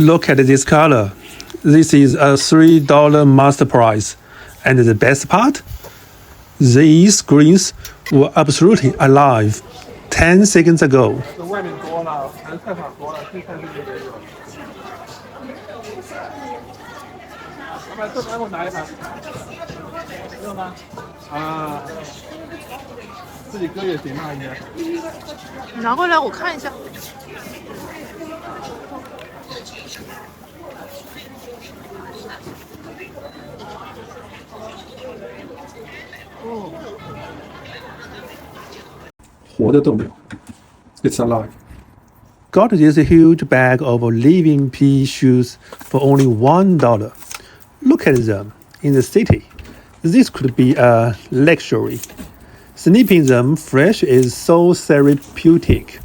Look at this color. This is a $3 master price. And the best part? These greens were absolutely alive 10 seconds ago. It's alive. Got this huge bag of living pea shoots for only $1. Look at them in the city. This could be a luxury. Snipping them fresh is so therapeutic.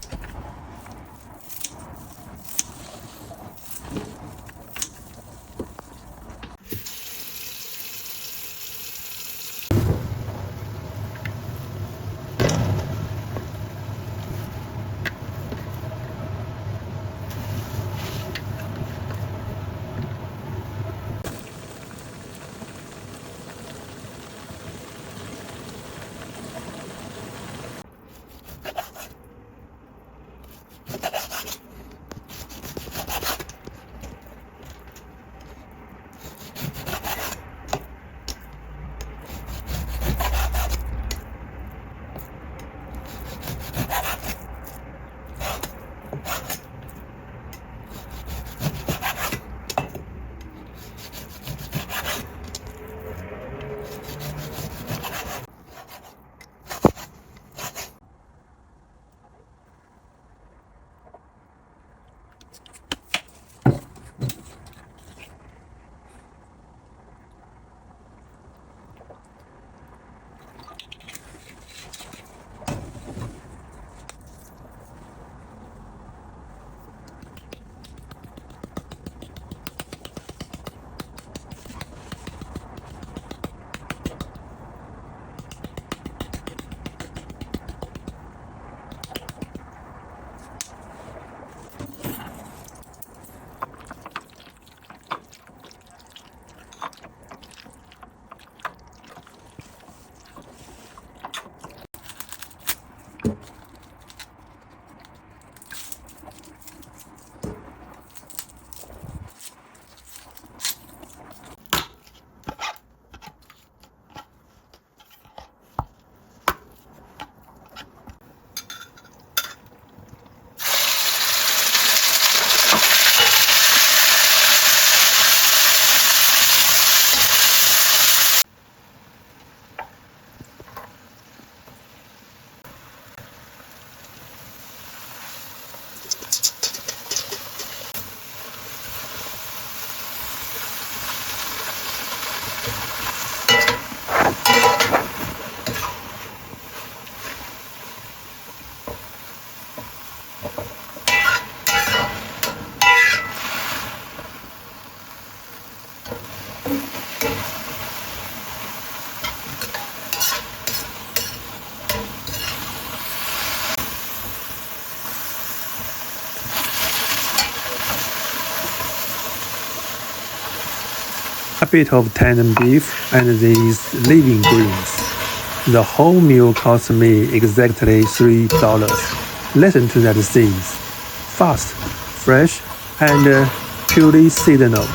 A bit of tender beef and these living greens. The whole meal cost me exactly $3. Listen to that scenes. Fast, fresh, and purely seasonal.